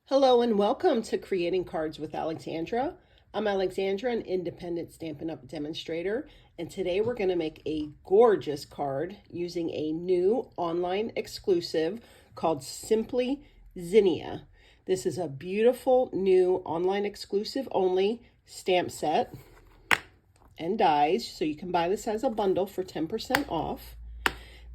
Hello and welcome to Creating Cards with Alexandra. I'm Alexandra, an independent Stampin' Up! Demonstrator, and today we're going to make a gorgeous card using a new online exclusive called Simply Zinnia. This is a beautiful new online exclusive only stamp set and dies, so you can buy this as a bundle for 10% off.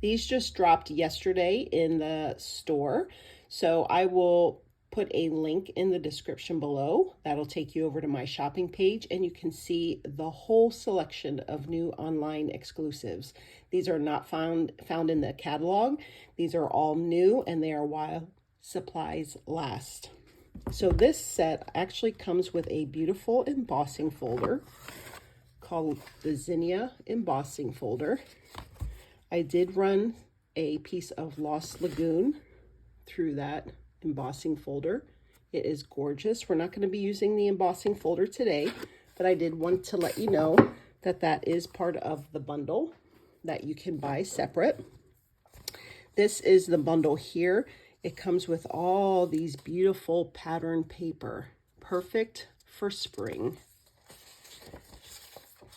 These just dropped yesterday in the store, so I will put a link in the description below. That'll take you over to my shopping page and you can see the whole selection of new online exclusives. These are not found in the catalog. These are all new and they are while supplies last. So this set actually comes with a beautiful embossing folder called the Zinnia embossing folder. I did run a piece of Lost Lagoon through that embossing folder. It is gorgeous. We're not going to be using the embossing folder today, but I did want to let you know that that is part of the bundle that you can buy separate. This is the bundle here. It comes with all these beautiful pattern paper, perfect for spring.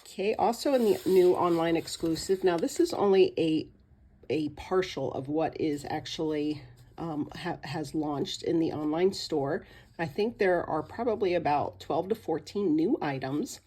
Okay, also in the new online exclusive, now this is only a partial of what is actually has launched in the online store. I think there are probably about 12 to 14 new items.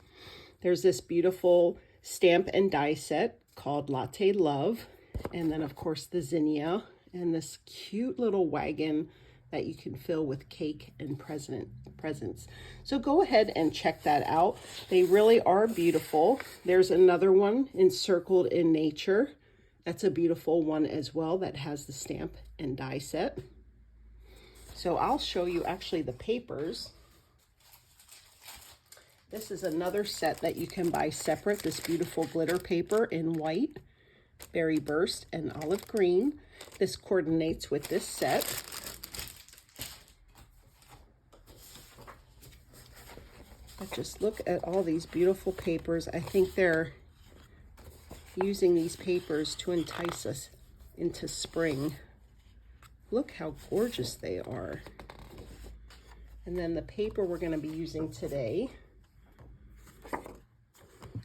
There's this beautiful stamp and die set called Latte Love, and then of course the Zinnia and this cute little wagon that you can fill with cake and presents. So go ahead and check that out. They really are beautiful. There's another one, Encircled in Nature. That's a beautiful one as well that has the stamp and die set. So I'll show you actually the papers. This is another set that you can buy separate, this beautiful glitter paper in white, berry burst, and olive green. This coordinates with this set. But just look at all these beautiful papers. I think they're using these papers to entice us into spring. Look how gorgeous they are. And then the paper we're going to be using today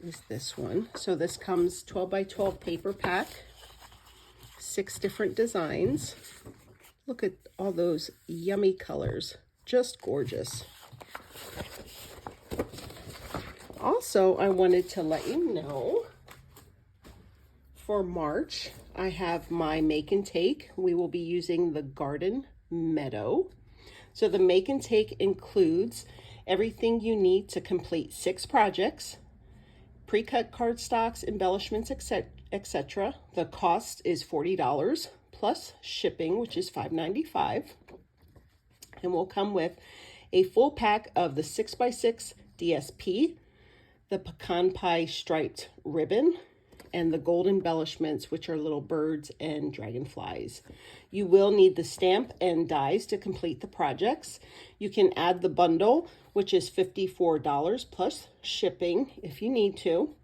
is this one. So this comes 12 by 12 paper pack, 6 different designs. Look at all those yummy colors, just gorgeous. Also, I wanted to let you know, for March, I have my make and take. We will be using the Garden Meadow. So the make and take includes everything you need to complete 6 projects, pre-cut cardstocks, embellishments, etc. The cost is $40 plus shipping, which is $5.95. And will come with a full pack of the 6x6 DSP, the pecan pie striped ribbon, and the gold embellishments, which are little birds and dragonflies. You will need the stamp and dies to complete the projects. You can add the bundle, which is $54 plus shipping if you need to.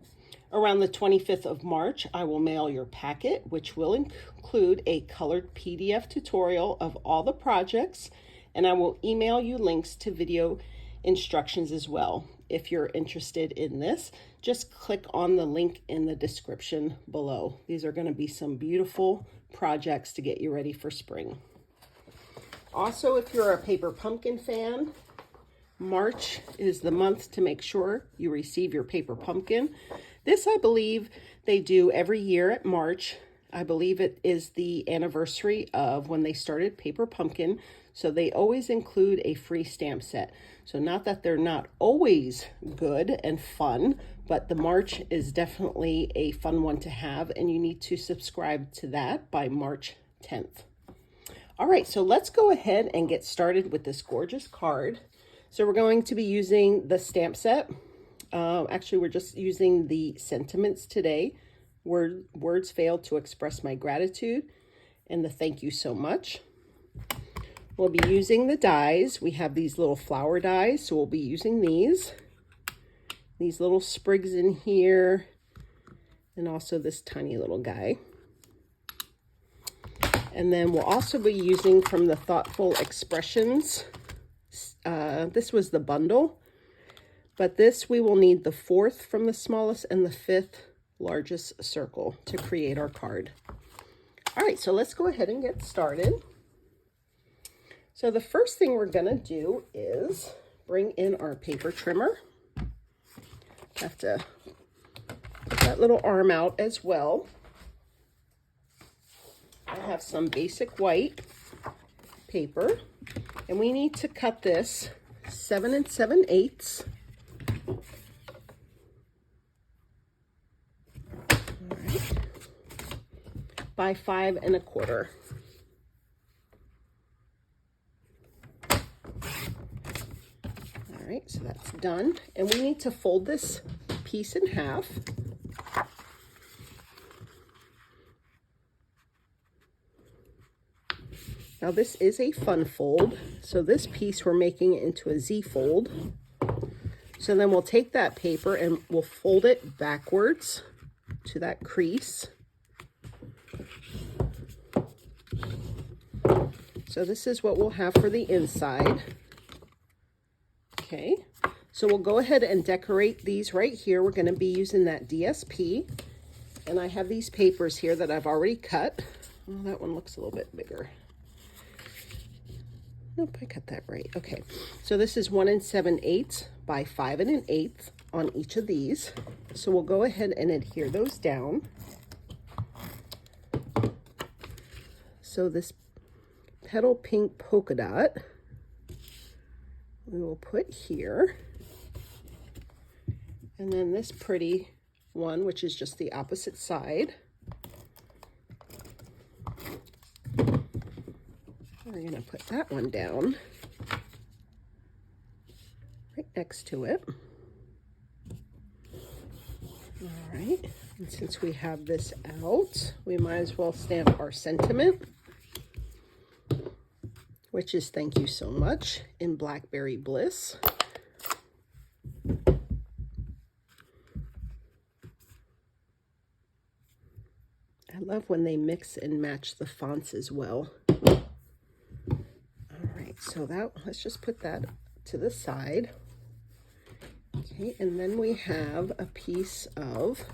Around the 25th of March, I will mail your packet, which will include a colored PDF tutorial of all the projects, and I will email you links to video instructions as well. If you're interested in this, just click on the link in the description below. These are going to be some beautiful projects to get you ready for spring. Also, if you're a paper pumpkin fan, March is the month to make sure you receive your paper pumpkin. This, I believe, they do every year at March. I believe it is the anniversary of when they started Paper Pumpkin, so they always include a free stamp set. So not that they're not always good and fun, but the March is definitely a fun one to have, and you need to subscribe to that by March 10th. All right, so let's go ahead and get started with this gorgeous card. So we're going to be using the stamp set. Actually, we're just using the sentiments today. Words fail to express my gratitude and the thank you so much. We'll be using the dies. We have these little flower dies, so we'll be using these little sprigs in here, and also this tiny little guy. And then we'll also be using from the Thoughtful Expressions this was the bundle, but this we will need the 4th from the smallest and the 5th largest circle to create our card. All right, so let's go ahead and get started. So the first thing we're gonna do is bring in our paper trimmer. Have to put that little arm out as well. I have some basic white paper, and we need to cut this 7 7/8. All right, by 5 1/4. All right, so that's done, and we need to fold this piece in half. Now this is a fun fold, so this piece we're making it into a Z fold. So then we'll take that paper and we'll fold it backwards to that crease. So this is what we'll have for the inside. Okay, so we'll go ahead and decorate these right here. We're going to be using that DSP, and I have these papers here that I've already cut. Oh, that one looks a little bit bigger. Nope, I cut that right. Okay, so this is 1 7/8 by 5 1/8 on each of these. So we'll go ahead and adhere those down. So this petal pink polka dot we will put here. And then this pretty one, which is just the opposite side, we're going to put that one down right next to it. All right, and since we have this out, we might as well stamp our sentiment, which is "Thank you so much" in Blackberry Bliss. I love when they mix and match the fonts as well. So that, let's just put that to the side. Okay, and then we have a piece of,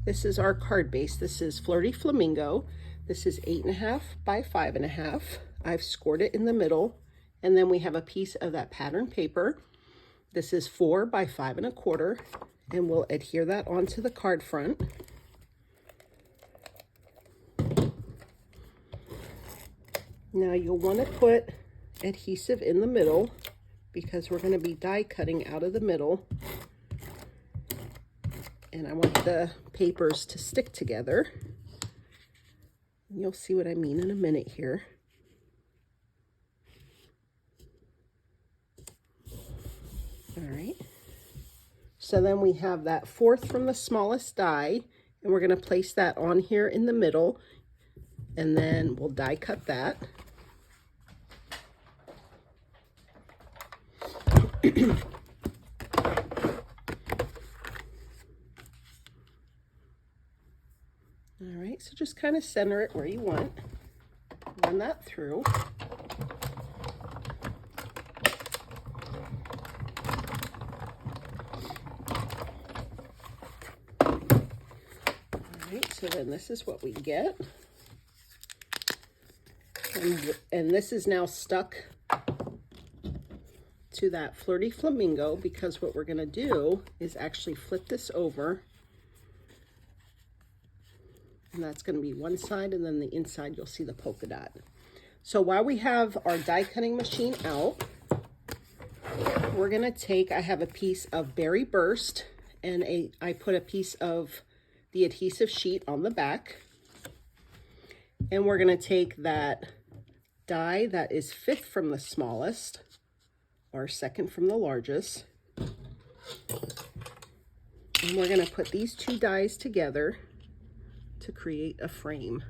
this is our card base. This is Flirty Flamingo. This is 8 1/2 by 5 1/2. I've scored it in the middle. And then we have a piece of that pattern paper. This is 4 by 5 1/4, and we'll adhere that onto the card front. Now you'll want to put adhesive in the middle because we're going to be die cutting out of the middle. And I want the papers to stick together. You'll see what I mean in a minute here. All right. So then we have that 4th from the smallest die, and we're going to place that on here in the middle, and then we'll die cut that. All right, so just kind of center it where you want. Run that through. All right, so then this is what we get. And this is now stuck to that Flirty Flamingo, because what we're going to do is actually flip this over, and that's going to be one side, and then the inside you'll see the polka dot. So while we have our die cutting machine out, we're going to take, I have a piece of Berry Burst, and I put a piece of the adhesive sheet on the back, and we're going to take that die that is 5th from the smallest, or 2nd from the largest, and we're going to put these two dies together to create a frame.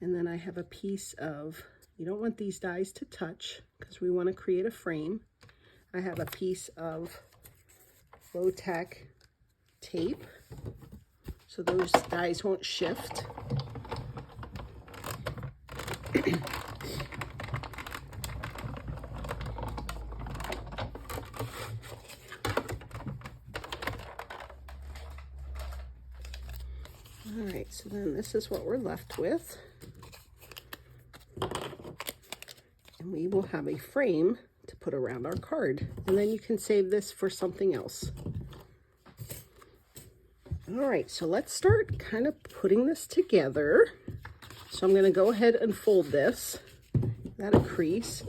And then I have a piece of, you don't want these dies to touch because we want to create a frame. I have a piece of low tack tape. So so those dies won't shift. All right, so then this is what we're left with. And we will have a frame to put around our card. And then you can save this for something else. All right, so let's start kind of putting this together. So I'm gonna go ahead and fold this. That a crease.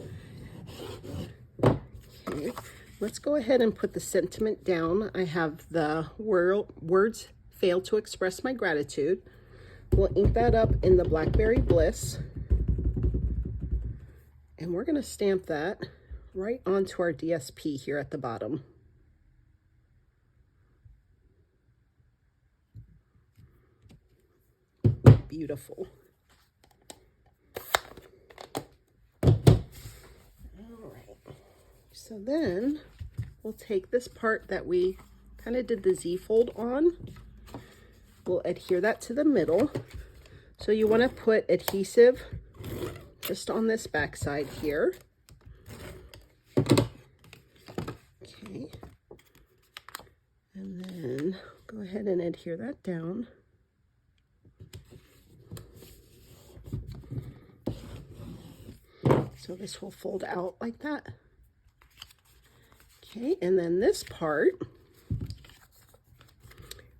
Okay, let's go ahead and put the sentiment down. I have the words fail to express my gratitude. We'll ink that up in the Blackberry Bliss. And we're gonna stamp that right onto our DSP here at the bottom. Beautiful. All right. So then we'll take this part that we kind of did the Z fold on. We'll adhere that to the middle. So you want to put adhesive just on this back side here. Okay. And then go ahead and adhere that down. So this will fold out like that. Okay, and then this part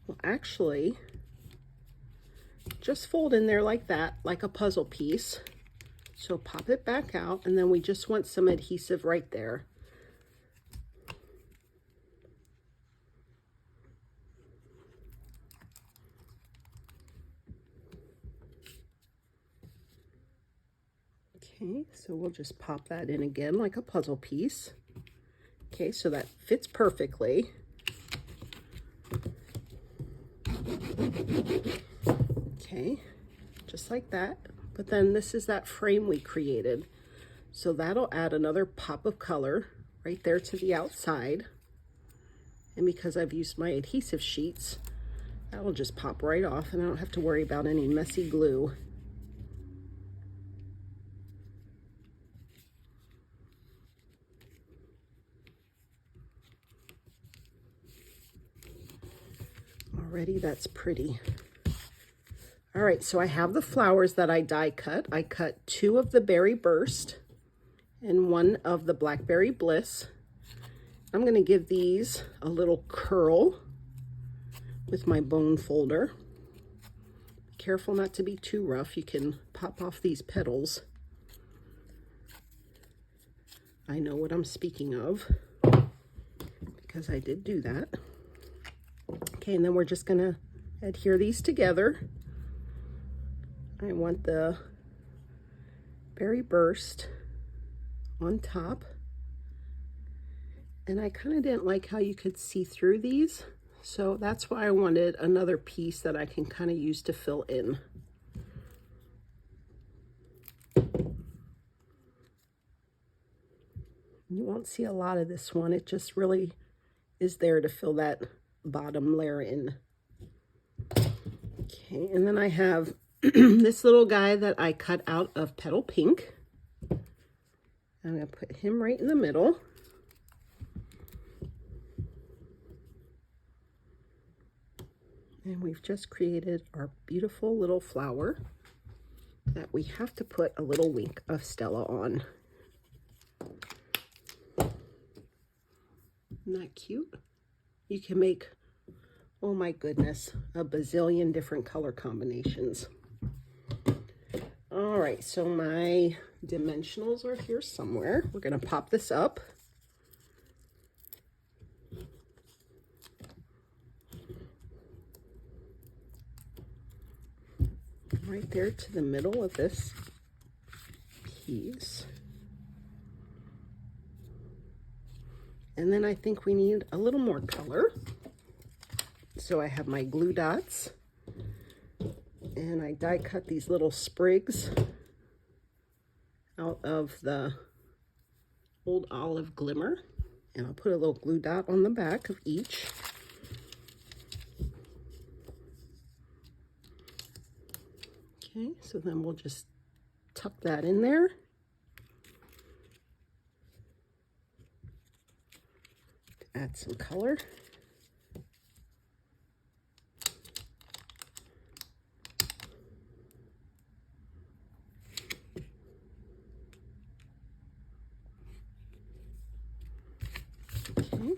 will actually just fold in there like that, like a puzzle piece. So pop it back out, and then we just want some adhesive right there. Okay, so we'll just pop that in again like a puzzle piece. Okay, so that fits perfectly. Okay, just like that. But then this is that frame we created. So that'll add another pop of color right there to the outside. And because I've used my adhesive sheets, that'll just pop right off and I don't have to worry about any messy glue. Already that's pretty. All right, so I have the flowers that I die cut. I cut 2 of the Berry Burst and 1 of the Blackberry Bliss. I'm gonna give these a little curl with my bone folder. Be careful not to be too rough. You can pop off these petals. I know what I'm speaking of because I did do that. Okay, and then we're just gonna adhere these together. I want the Berry Burst on top. And I kind of didn't like how you could see through these. So that's why I wanted another piece that I can kind of use to fill in. You won't see a lot of this one. It just really is there to fill that bottom layer in. Okay, and then I have this little guy that I cut out of Petal Pink. I'm going to put him right in the middle. And we've just created our beautiful little flower that we have to put a little wink of Stella on. Isn't that cute? You can make, oh my goodness, a bazillion different color combinations. All right, so my dimensionals are here somewhere. We're going to pop this up. Right there to the middle of this piece. And then I think we need a little more color. So I have my glue dots. And I die cut these little sprigs out of the Old Olive Glimmer. And I'll put a little glue dot on the back of each. Okay, so then we'll just tuck that in there. Add some color. Okay,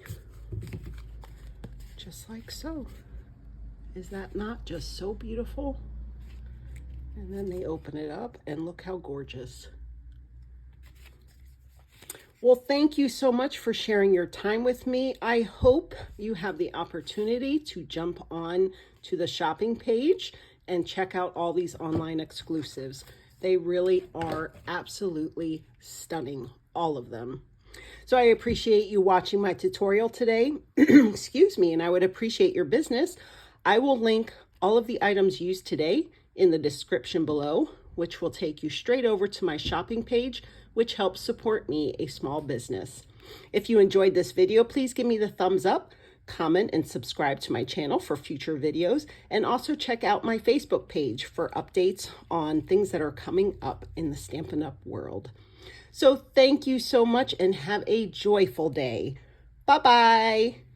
just like so. Is that not just so beautiful? And then they open it up and look how gorgeous. Well, thank you so much for sharing your time with me. I hope you have the opportunity to jump on to the shopping page and check out all these online exclusives. They really are absolutely stunning, all of them. So I appreciate you watching my tutorial today. Excuse me, and I would appreciate your business. I will link all of the items used today in the description below, which will take you straight over to my shopping page, which helps support me, a small business. If you enjoyed this video, please give me the thumbs up, comment, and subscribe to my channel for future videos, and also check out my Facebook page for updates on things that are coming up in the Stampin' Up! World. So thank you so much and have a joyful day. Bye-bye.